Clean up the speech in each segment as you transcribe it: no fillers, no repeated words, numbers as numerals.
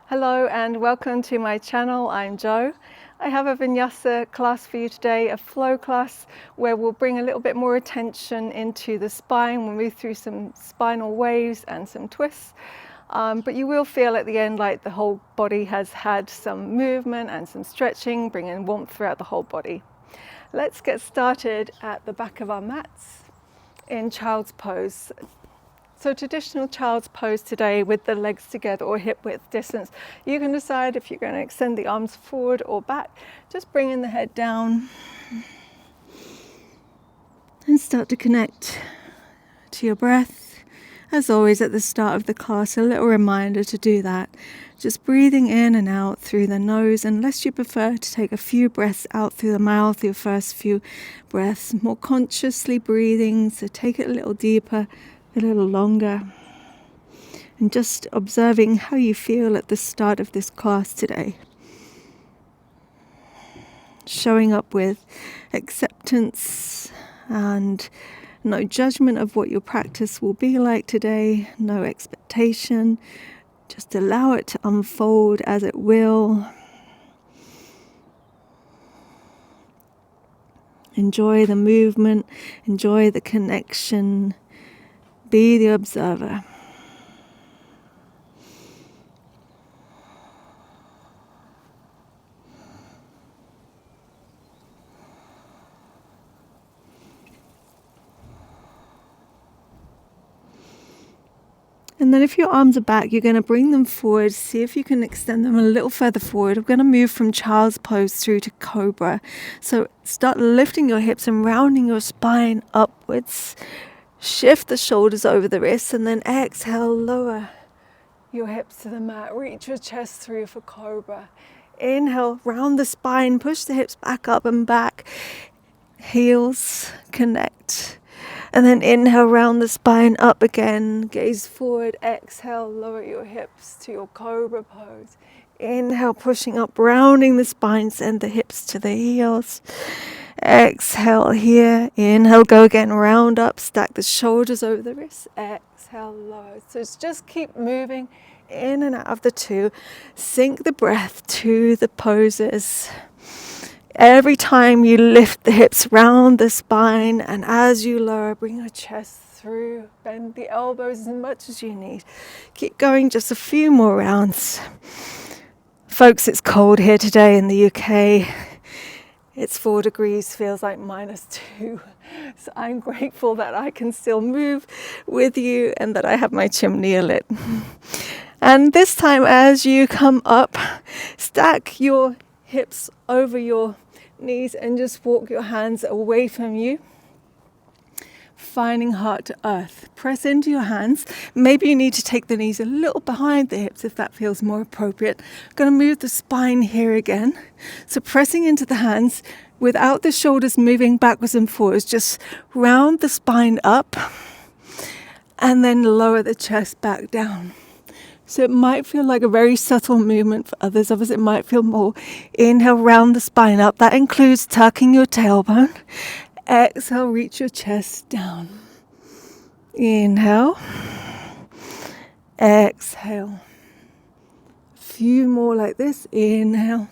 Hello and welcome to my channel. I'm Jo. I have a vinyasa class for you today, a flow class where we'll bring a little bit more attention into the spine. We'll move through some spinal waves and some twists, but you will feel at the end like the whole body has had some movement and some stretching, bringing warmth throughout the whole body. Let's get started at the back of our mats in child's pose. So traditional child's pose today with the legs together or hip width distance. You can decide if you're going to extend the arms forward or back. Just bringing the head down and start to connect to your breath. As always at the start of the class, a little reminder to do that. Just breathing in and out through the nose, unless you prefer to take a few breaths out through the mouth, your first few breaths, more consciously breathing, so take it a little deeper, a little longer, and just observing how you feel at the start of this class today. Showing up with acceptance and no judgment of what your practice will be like today, no expectation, just allow it to unfold as it will. Enjoy the movement, enjoy the connection, be the observer. And then if your arms are back, you're going to bring them forward. See if you can extend them a little further forward. We're going to move from child's pose through to cobra. So start lifting your hips and rounding your spine upwards. Shift the shoulders over the wrists and then exhale, lower your hips to the mat. Reach your chest through for cobra. Inhale, round the spine, push the hips back up and back. Heels connect. And then inhale, round the spine, up again, gaze forward, exhale, lower your hips to your cobra pose. Inhale, pushing up, rounding the spine, send the hips to the heels. Exhale here, inhale, go again, round up, stack the shoulders over the wrists, exhale, lower. So just keep moving in and out of the two. Sync the breath to the poses. Every time you lift the hips round the spine, and as you lower, bring your chest through, bend the elbows as much as you need. Keep going, just a few more rounds. Folks, it's cold here today in the UK. It's 4 degrees, feels like -2. So I'm grateful that I can still move with you and that I have my chimney lit. And this time as you come up, stack your hips over your knees and just walk your hands away from you, finding heart to earth. Press into your hands. Maybe you need to take the knees a little behind the hips if that feels more appropriate. Going to move the spine here again. So pressing into the hands without the shoulders moving backwards and forwards, just round the spine up and then lower the chest back down. So it might feel like a very subtle movement for others. Others it might feel more. Inhale, round the spine up. That includes tucking your tailbone. Exhale, reach your chest down. Inhale. Exhale. A few more like this. Inhale.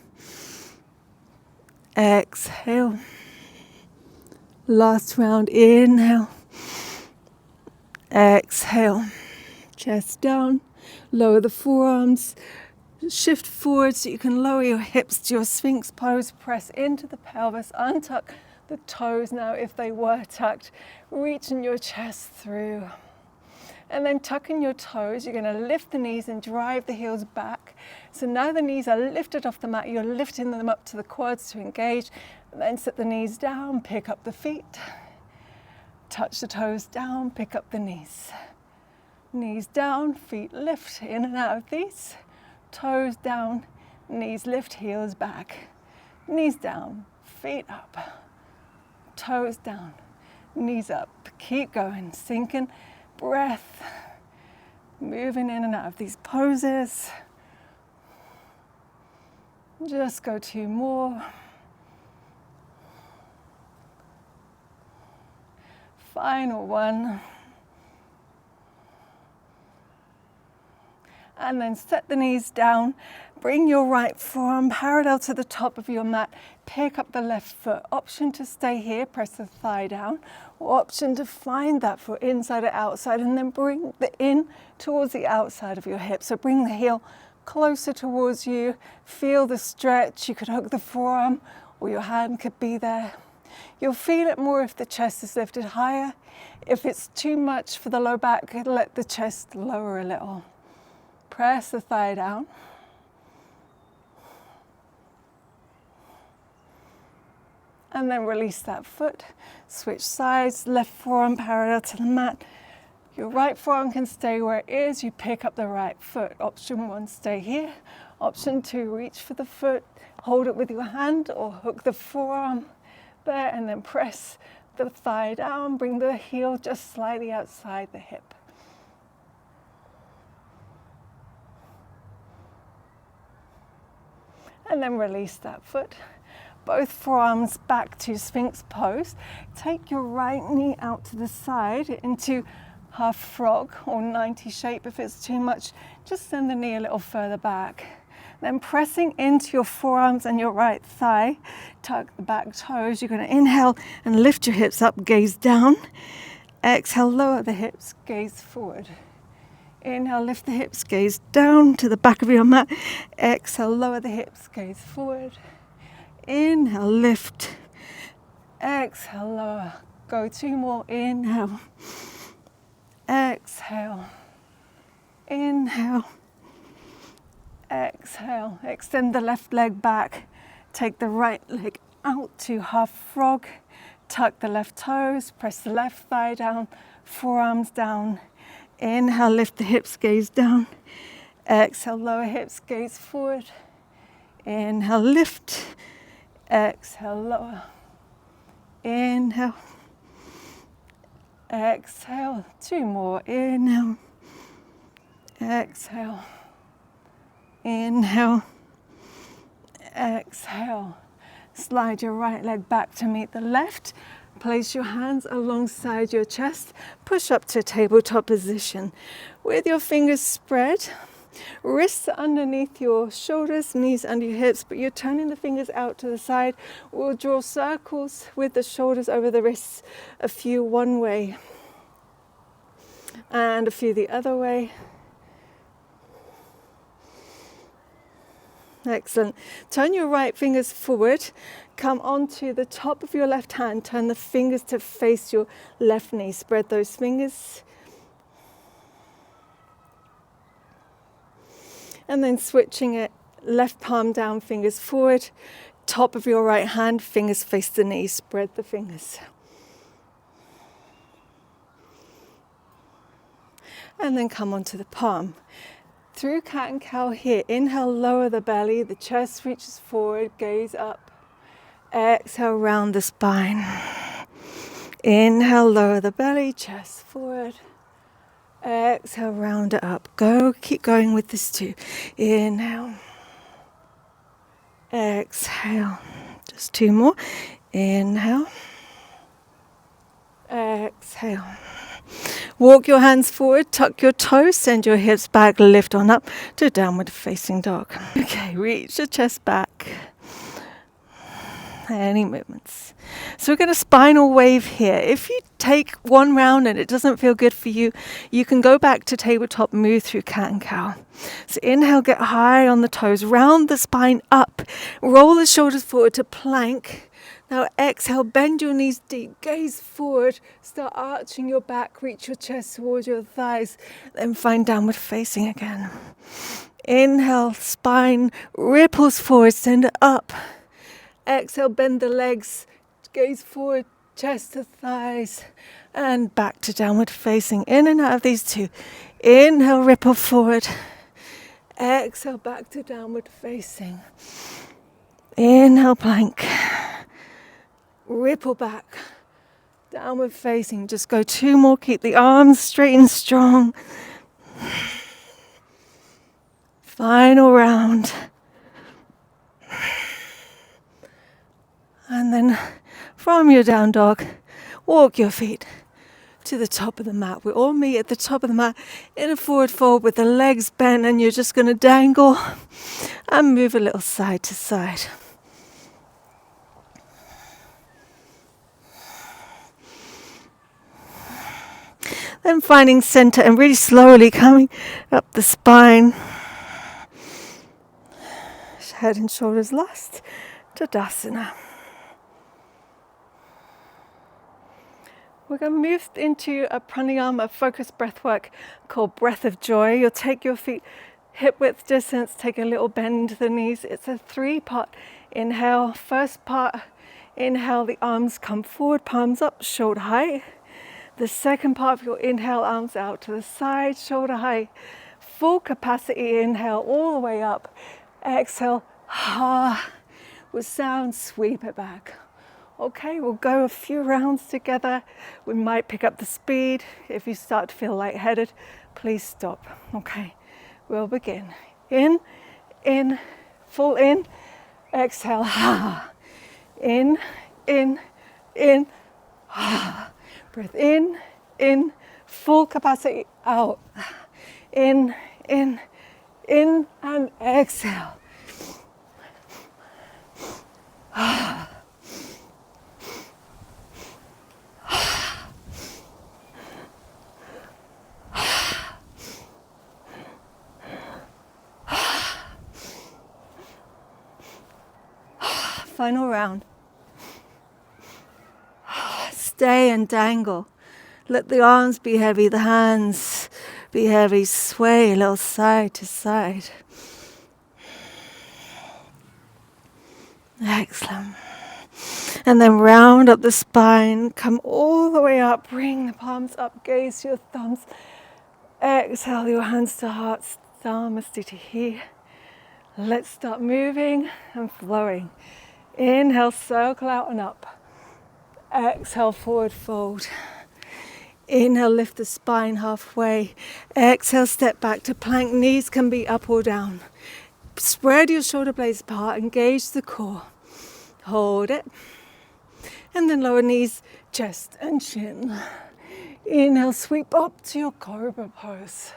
Exhale. Last round. Inhale. Exhale. Chest down. Lower the forearms, shift forward so you can lower your hips to your Sphinx pose, press into the pelvis, untuck the toes now if they were tucked, reaching your chest through. And then tucking your toes, you're going to lift the knees and drive the heels back. So now the knees are lifted off the mat, you're lifting them up to the quads to engage, and then set the knees down, pick up the feet, touch the toes down, pick up the knees. Knees down, feet lift in and out of these. Toes down, knees lift, heels back. Knees down, feet up. Toes down, knees up. Keep going, sinking breath. Moving in and out of these poses. Just go 2 more. Final one. And then set the knees down. Bring your right forearm parallel to the top of your mat. Pick up the left foot. Option to stay here, press the thigh down. Or option to find that foot inside or outside and then bring the in towards the outside of your hip. So bring the heel closer towards you. Feel the stretch. You could hook the forearm or your hand could be there. You'll feel it more if the chest is lifted higher. If it's too much for the low back, let the chest lower a little. Press the thigh down. And then release that foot. Switch sides, left forearm parallel to the mat. Your right forearm can stay where it is. You pick up the right foot. Option 1, stay here. Option 2, reach for the foot. Hold it with your hand or hook the forearm there and then press the thigh down. Bring the heel just slightly outside the hip. And then release that foot. Both forearms back to Sphinx pose. Take your right knee out to the side into half frog or 90 shape. If it's too much, just send the knee a little further back. Then pressing into your forearms and your right thigh, tuck the back toes. You're going to inhale and lift your hips up, gaze down. Exhale, lower the hips, gaze forward. Inhale, lift the hips, gaze down to the back of your mat. Exhale, lower the hips, gaze forward. Inhale, lift. Exhale, lower. Go 2 more. Inhale. Exhale. Inhale. Exhale. Extend the left leg back. Take the right leg out to half frog. Tuck the left toes. Press the left thigh down. Forearms down. Inhale, lift the hips, gaze down. Exhale, lower hips, gaze forward. Inhale, lift. Exhale, lower. Inhale. Exhale. 2 more. Inhale. Exhale. Inhale. Exhale. Slide your right leg back to meet the left. Place your hands alongside your chest. Push up to tabletop position. With your fingers spread, wrists underneath your shoulders, knees under your hips, but you're turning the fingers out to the side. We'll draw circles with the shoulders over the wrists, a few one way and a few the other way. Excellent. Turn your right fingers forward. Come onto the top of your left hand. Turn the fingers to face your left knee. Spread those fingers. And then switching it, left palm down, fingers forward. Top of your right hand, fingers face the knee. Spread the fingers. And then come onto the palm. Through cat and cow here. Inhale, lower the belly. The chest reaches forward, gaze up. Exhale, round the spine. Inhale, lower the belly, chest forward. Exhale, round it up. Keep going with this too. Inhale. Exhale. Just 2 more. Inhale. Exhale. Walk your hands forward, tuck your toes, send your hips back, lift on up to downward facing dog. Okay, reach your chest back. Any movements. So we're going to spinal wave here. If you take 1 round and it doesn't feel good for you, you can go back to tabletop, move through cat and cow. So inhale, get high on the toes, round the spine up, roll the shoulders forward to plank. Now exhale, bend your knees deep, gaze forward, start arching your back, reach your chest towards your thighs, then find downward facing again. Inhale, spine ripples forward, send it up. Exhale, bend the legs, gaze forward, chest to thighs, and back to downward facing. In and out of these 2. Inhale, ripple forward. Exhale, back to downward facing. Inhale, plank. Ripple back, downward facing. Just go 2 more. Keep the arms straight and strong. Final round. And then from your down dog, walk your feet to the top of the mat. We all meet at the top of the mat in a forward fold with the legs bent, and you're just going to dangle and move a little side to side. Then finding center and really slowly coming up the spine. Head and shoulders last, Tadasana. We're going to move into a pranayama, focused breath work called Breath of Joy. You'll take your feet hip width distance, take a little bend into the knees. It's a 3-part inhale. First part, inhale, the arms come forward, palms up, shoulder height. The second part of your inhale, arms out to the side, shoulder height. Full capacity inhale all the way up. Exhale, with sound, sweep it back. Okay, we'll go a few rounds together. We might pick up the speed. If you start to feel lightheaded, please stop. Okay, we'll begin. In, full in. Exhale, in, breath in, full capacity, out. In, and exhale. Final round. Stay and dangle. Let the arms be heavy, the hands be heavy. Sway a little side to side. Excellent. And then round up the spine, come all the way up, bring the palms up, gaze your thumbs. Exhale your hands to heart, Namaste. Let's start moving and flowing. Inhale, circle out and up. Exhale, forward fold. Inhale, lift the spine halfway. Exhale, step back to plank. Knees can be up or down. Spread your shoulder blades apart, engage the core. Hold it. And then lower knees, chest and chin. Inhale, sweep up to your cobra pose.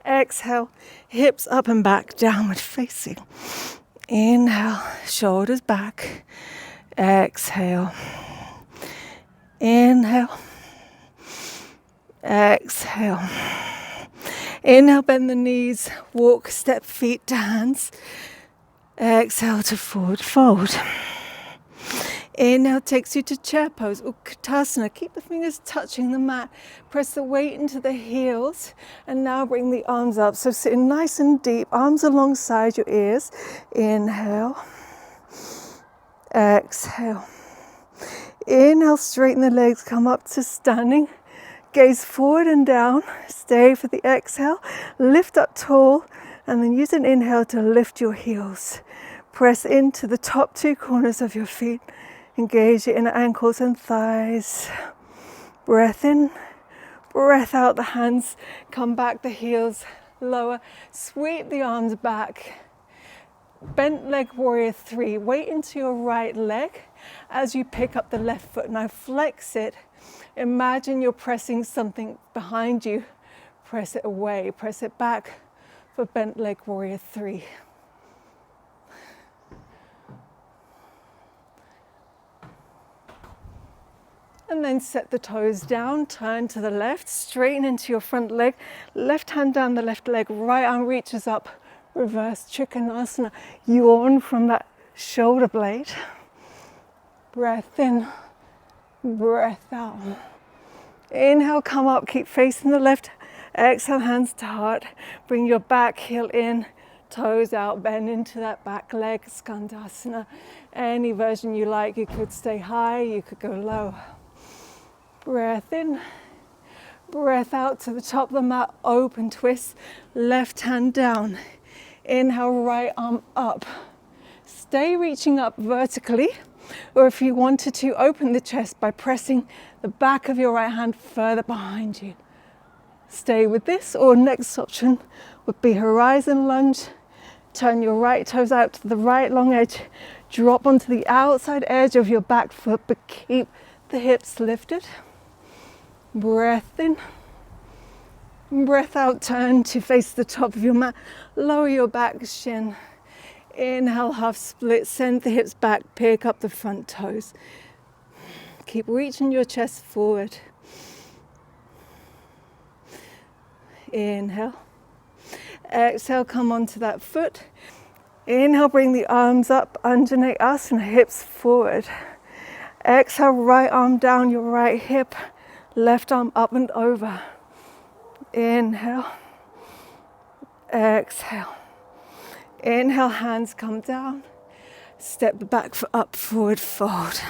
Exhale, hips up and back, downward facing. Inhale, shoulders back. Exhale. Inhale. Exhale. Inhale, bend the knees, walk, step feet to hands. Exhale to forward fold. Inhale takes you to chair pose, Utkatasana. Keep the fingers touching the mat. Press the weight into the heels. And now bring the arms up. So sitting nice and deep, arms alongside your ears. Inhale. Exhale. Inhale, straighten the legs, come up to standing. Gaze forward and down. Stay for the exhale. Lift up tall. And then use an inhale to lift your heels. Press into the top 2 corners of your feet. Engage your inner ankles and thighs. Breath in, breath out. The hands come back, the heels lower. Sweep the arms back. Bent leg warrior 3. Weight into your right leg as you pick up the left foot. Now flex it. Imagine you're pressing something behind you. Press it away, press it back for bent leg warrior 3. And then set the toes down, turn to the left, straighten into your front leg, left hand down the left leg, right arm reaches up, reverse Trikonasana. Yawn from that shoulder blade. Breath in, breath out. Inhale, come up, keep facing the left. Exhale, hands to heart. Bring your back heel in, toes out, bend into that back leg, Skandasana. Any version you like, you could stay high, you could go low. Breath in, breath out to the top of the mat, open twist, left hand down. Inhale, right arm up. Stay reaching up vertically, or if you wanted to, open the chest by pressing the back of your right hand further behind you. Stay with this, or next option would be horizon lunge. Turn your right toes out to the right long edge. Drop onto the outside edge of your back foot, but keep the hips lifted. Breath in. Breath out, turn to face the top of your mat. Lower your back shin. Inhale, half split, send the hips back, pick up the front toes. Keep reaching your chest forward. Inhale. Exhale, come onto that foot. Inhale, bring the arms up, Anjane Asana, hips forward. Exhale, right arm down your right hip, left arm up and over. Inhale. Exhale. Inhale, hands come down. Step the back foot up, forward fold.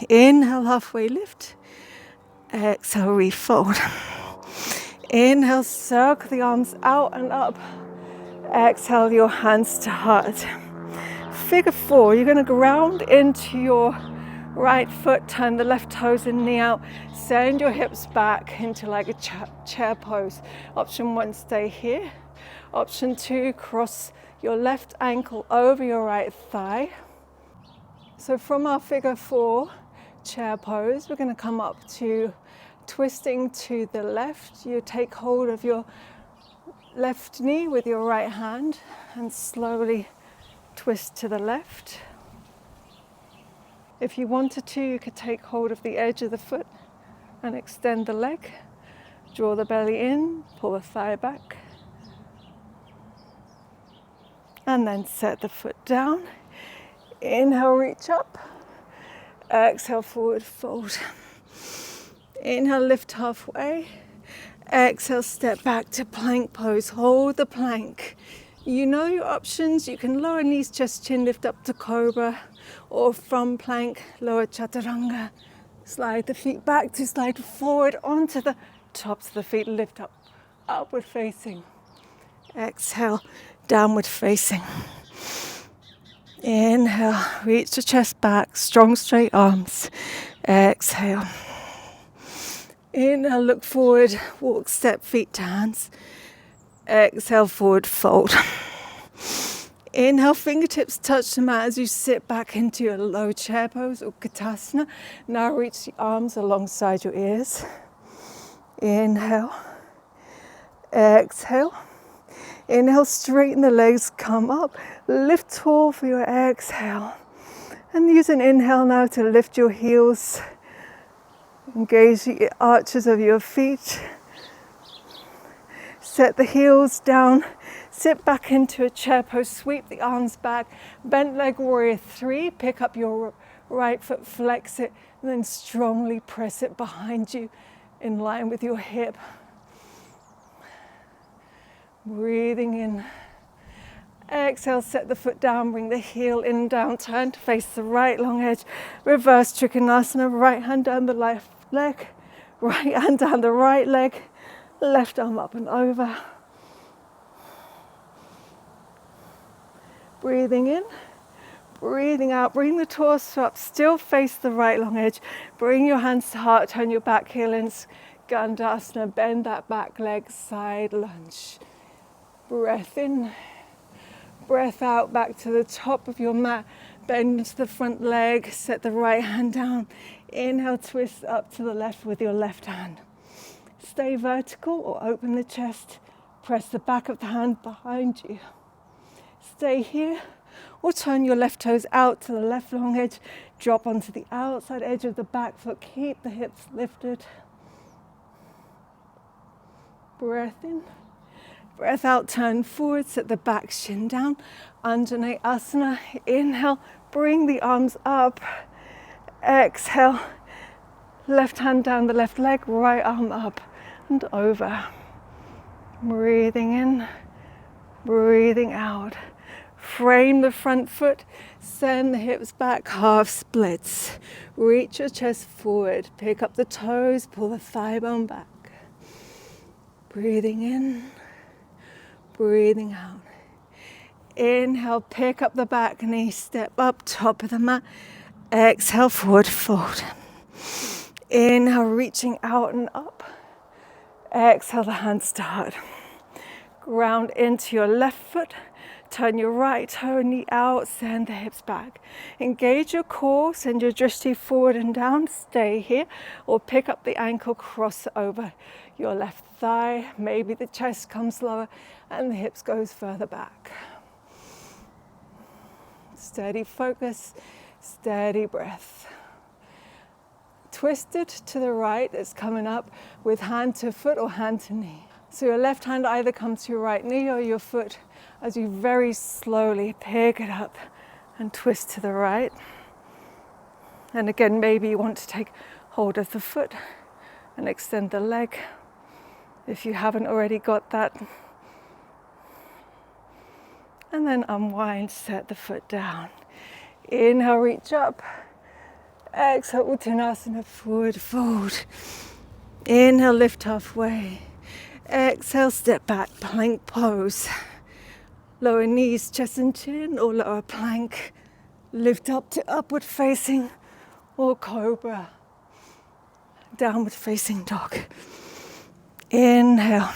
Inhale, halfway lift. Exhale, refold. Inhale, circle the arms out and up. Exhale, your hands to heart. Figure 4, you're going to ground into your right foot, turn the left toes and knee out. Send your hips back into like a chair pose. Option 1, stay here. Option 2, cross your left ankle over your right thigh. So from our figure 4 chair pose, we're going to come up to twisting to the left. You take hold of your left knee with your right hand and slowly twist to the left. If you wanted to, you could take hold of the edge of the foot and extend the leg. Draw the belly in, pull the thigh back. And then set the foot down. Inhale, reach up. Exhale, forward fold. Inhale, lift halfway. Exhale, step back to plank pose. Hold the plank. You know your options. You can lower knees, chest, chin, lift up to cobra, or from plank, lower chaturanga. Slide the feet back to slide forward onto the tops of the feet. Lift up, upward facing. Exhale, downward facing. Inhale, reach the chest back, strong straight arms. Exhale. Inhale, look forward, walk, step, feet to hands. Exhale, forward fold. Inhale, fingertips touch the mat as you sit back into your low chair pose or Utkatasana. Now reach the arms alongside your ears. Inhale. Exhale. Inhale, straighten the legs, come up. Lift tall for your exhale. And use an inhale now to lift your heels. Engage the arches of your feet. Set the heels down. Sit back into a chair pose. Sweep the arms back. Bent leg warrior 3. Pick up your right foot, flex it, and then strongly press it behind you in line with your hip. Breathing in. Exhale, set the foot down, bring the heel in and down, turn to face the right long edge. Reverse Trikonasana, right hand down the left leg, right hand down the right leg, left arm up and over. Breathing in, breathing out, bring the torso up, still face the right long edge. Bring your hands to heart, turn your back heel in, Skandasana, bend that back leg, side lunge. Breath in, breath out, back to the top of your mat. Bend into the front leg, set the right hand down. Inhale, twist up to the left with your left hand. Stay vertical or open the chest. Press the back of the hand behind you. Stay here or turn your left toes out to the left long edge. Drop onto the outside edge of the back foot. Keep the hips lifted. Breath in. Breath out, turn forward, set the back shin down. Anjane Asana. Inhale, bring the arms up. Exhale, left hand down the left leg, right arm up and over. Breathing in, breathing out. Frame the front foot, send the hips back, half splits. Reach your chest forward, pick up the toes, pull the thigh bone back. Breathing in. Breathing out. Inhale, pick up the back knee, step up, top of the mat. Exhale, forward fold. Inhale, reaching out and up. Exhale, the hands to heart. Ground into your left foot. Turn your right toe knee out, send the hips back. Engage your core, send your drishti forward and down, stay here, or pick up the ankle, cross over your left thigh. Maybe the chest comes lower and the hips goes further back. Steady focus, steady breath. Twisted to the right, it's coming up with hand to foot or hand to knee. So your left hand either comes to your right knee or your foot as you very slowly pick it up and twist to the right. And again, maybe you want to take hold of the foot and extend the leg if you haven't already got that. And then unwind, set the foot down. Inhale, reach up. Exhale, Uttanasana, forward fold. Inhale, lift halfway. Exhale, step back, plank pose. Lower knees, chest and chin, or lower plank. Lift up to upward facing or cobra. Downward facing dog. Inhale.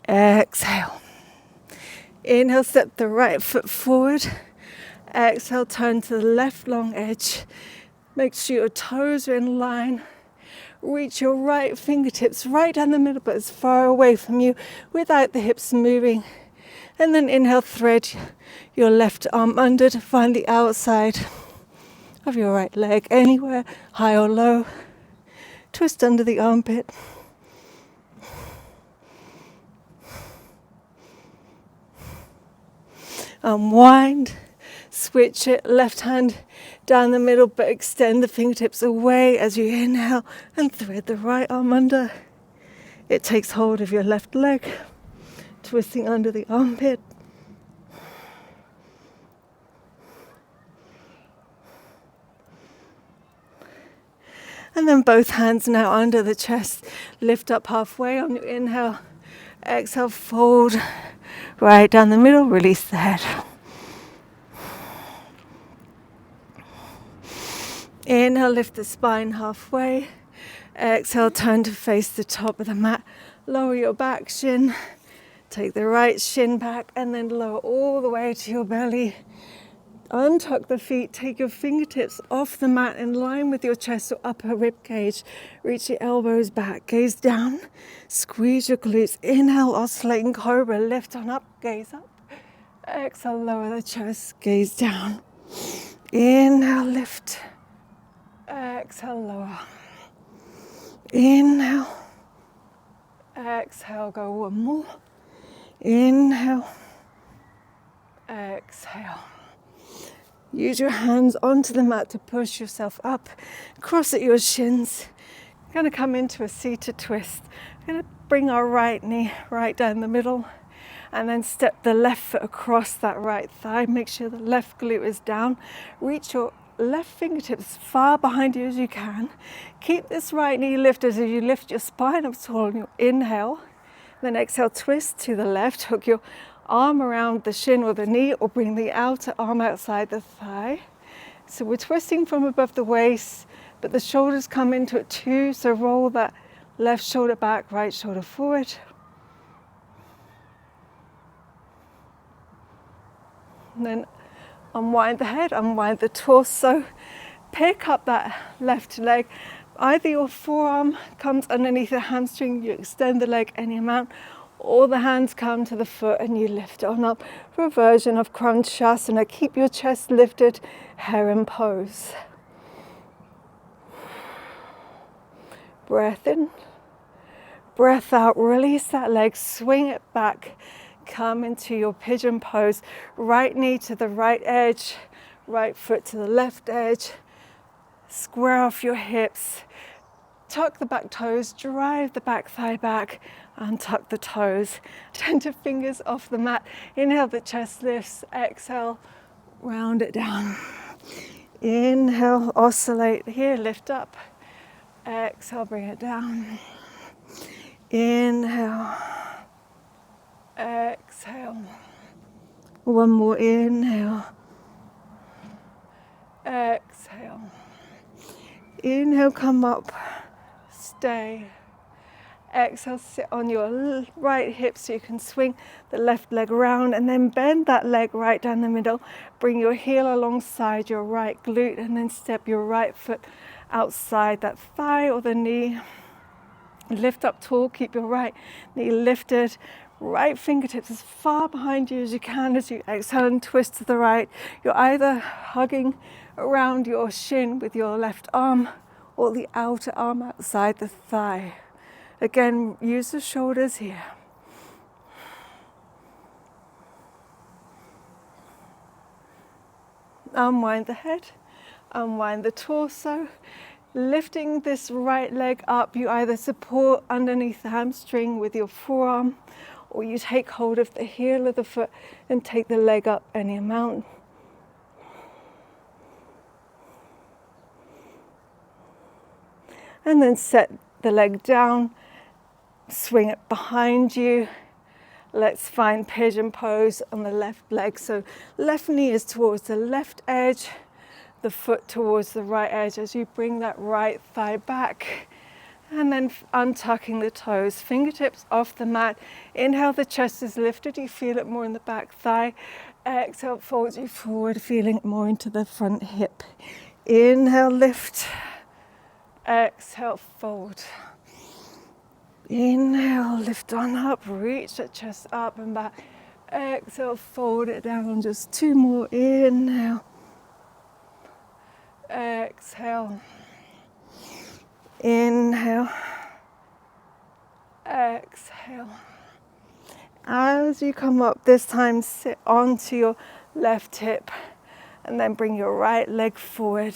Exhale. Inhale, step the right foot forward. Exhale, turn to the left long edge. Make sure your toes are in line. Reach your right fingertips right down the middle, but as far away from you without the hips moving. And then inhale, thread your left arm under to find the outside of your right leg, anywhere, high or low. Twist under the armpit. Unwind, switch it, left hand down the middle, but extend the fingertips away as you inhale and thread the right arm under. It takes hold of your left leg, twisting under the armpit. And then both hands now under the chest, lift up halfway on your inhale. Exhale, fold right down the middle, release the head. Inhale, lift the spine halfway. Exhale, turn to face the top of the mat. Lower your back shin. Take the right shin back and then lower all the way to your belly. Untuck the feet. Take your fingertips off the mat in line with your chest or upper rib cage. Reach your elbows back. Gaze down. Squeeze your glutes. Inhale, oscillating cobra. Lift on up. Gaze up. Exhale, lower the chest. Gaze down. Inhale, lift. Exhale, lower. Inhale. Exhale, go one more. Inhale. Exhale. Use your hands onto the mat to push yourself up. Cross at your shins. We're going to come into a seated twist. We're going to bring our right knee right down the middle and then step the left foot across that right thigh. Make sure the left glute is down. Reach your left fingertips far behind you as you can. Keep this right knee lifted as you lift your spine up tall on your inhale. Then exhale, twist to the left. Hook your arm around the shin or the knee, or bring the outer arm outside the thigh. So we're twisting from above the waist, but the shoulders come into it too. So roll that left shoulder back, right shoulder forward. And then unwind the head, unwind the torso. Pick up that left leg. Either your forearm comes underneath the hamstring, you extend the leg any amount, or the hands come to the foot and you lift on up for a version of Kranchasana. Keep your chest lifted, heron pose. Breath in, breath out, release that leg, swing it back, come into your pigeon pose. Right knee to the right edge, right foot to the left edge. Square off your hips, tuck the back toes, drive the back thigh back, untuck the toes. Tender fingers off the mat. Inhale, the chest lifts. Exhale, round it down. Inhale, oscillate here, lift up. Exhale, bring it down. Inhale. Exhale. One more inhale. Exhale. Inhale, come up. Stay. Exhale, sit on your right hip so you can swing the left leg around, and then bend that leg right down the middle. Bring your heel alongside your right glute, and then step your right foot outside that thigh or the knee. Lift up tall, keep your right knee lifted, right fingertips as far behind you as you can as you exhale and twist to the right. You're either hugging around your shin with your left arm or the outer arm outside the thigh. Again, use the shoulders here. Unwind the head, unwind the torso. Lifting this right leg up, you either support underneath the hamstring with your forearm, or you take hold of the heel of the foot and take the leg up any amount. And then set the leg down, swing it behind you. Let's find pigeon pose on the left leg. So left knee is towards the left edge, the foot towards the right edge as you bring that right thigh back, and then untucking the toes, fingertips off the mat. Inhale, the chest is lifted, you feel it more in the back thigh. Exhale, folds you forward, feeling it more into the front hip. Inhale, lift. Exhale, fold. Inhale, lift on up, reach the chest up and back. Exhale, fold it down, just two more. Inhale. Exhale, inhale, exhale. As you come up, this time sit onto your left hip and then bring your right leg forward.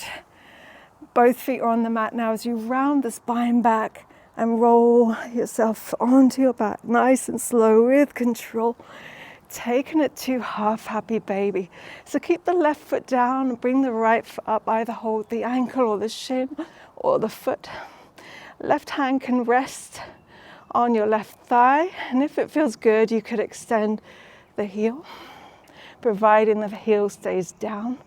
Both feet are on the mat now as you round the spine back and roll yourself onto your back, nice and slow with control. Taking it to half happy baby. So keep the left foot down and bring the right foot up. Either hold the ankle or the shin or the foot. Left hand can rest on your left thigh. And if it feels good, you could extend the heel, providing the heel stays down.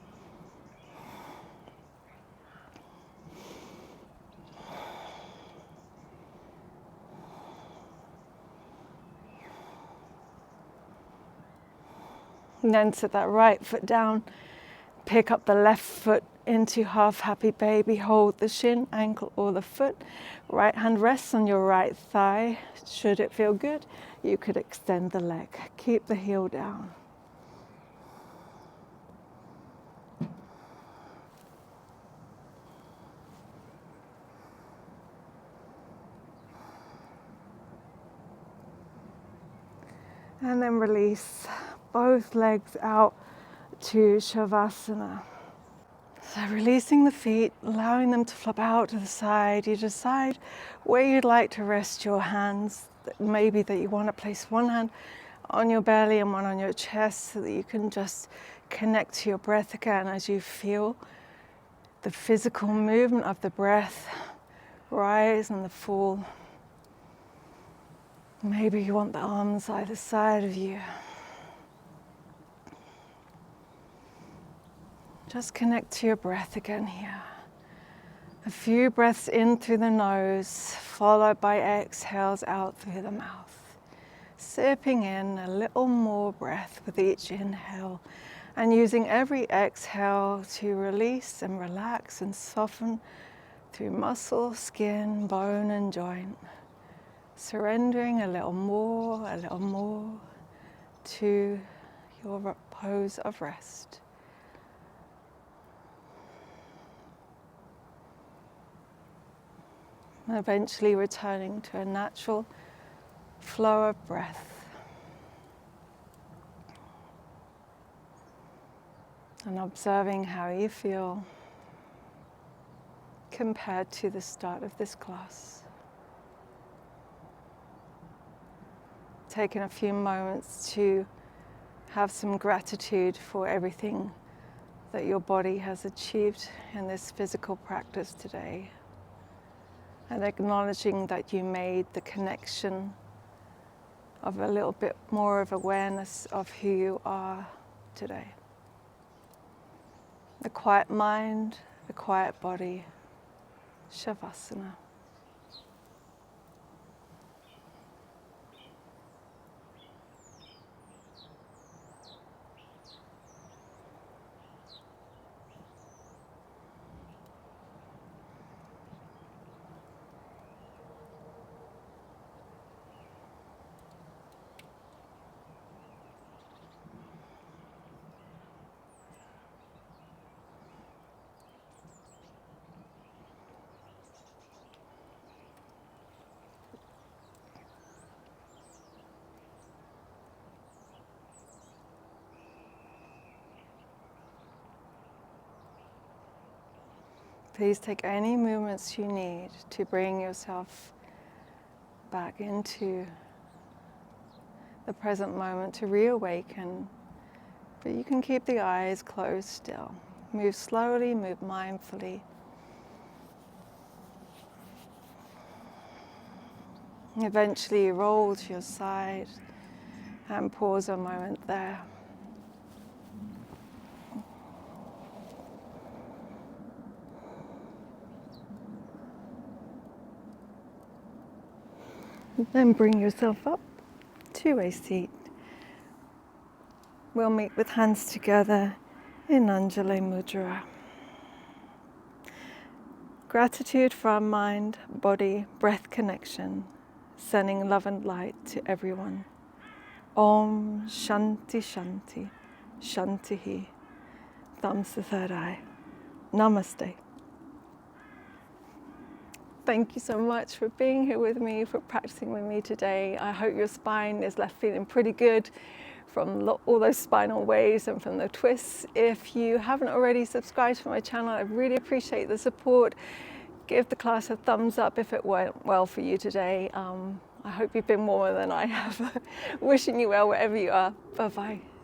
And then set that right foot down, pick up the left foot into half happy baby, hold the shin, ankle or the foot. Right hand rests on your right thigh. Should it feel good, you could extend the leg. Keep the heel down. And then release both legs out to Shavasana. So releasing the feet, allowing them to flop out to the side. You decide where you'd like to rest your hands. Maybe that you want to place one hand on your belly and one on your chest so that you can just connect to your breath again as you feel the physical movement of the breath rise and the fall. Maybe you want the arms either side of you. Just connect to your breath again here. A few breaths in through the nose, followed by exhales out through the mouth. Sipping in a little more breath with each inhale, and using every exhale to release and relax and soften through muscle, skin, bone and joint. Surrendering a little more to your pose of rest. And eventually returning to a natural flow of breath. And observing how you feel compared to the start of this class. Taking a few moments to have some gratitude for everything that your body has achieved in this physical practice today. And acknowledging that you made the connection of a little bit more of awareness of who you are today. The quiet mind, the quiet body, Shavasana. Please take any movements you need to bring yourself back into the present moment, to reawaken. But you can keep the eyes closed still. Move slowly, move mindfully. Eventually roll to your side and pause a moment there. Then bring yourself up to a seat. We'll meet with hands together in Anjali Mudra. Gratitude for our mind, body, breath connection, sending love and light to everyone. Om Shanti Shanti Shantihi. Thumbs to third eye. Namaste. Thank you so much for being here with me, for practicing with me today. I hope your spine is left feeling pretty good from all those spinal waves and from the twists. If you haven't already subscribed to my channel, I really appreciate the support. Give the class a thumbs up if it went well for you today. I hope you've been warmer than I have. Wishing you well wherever you are. Bye-bye.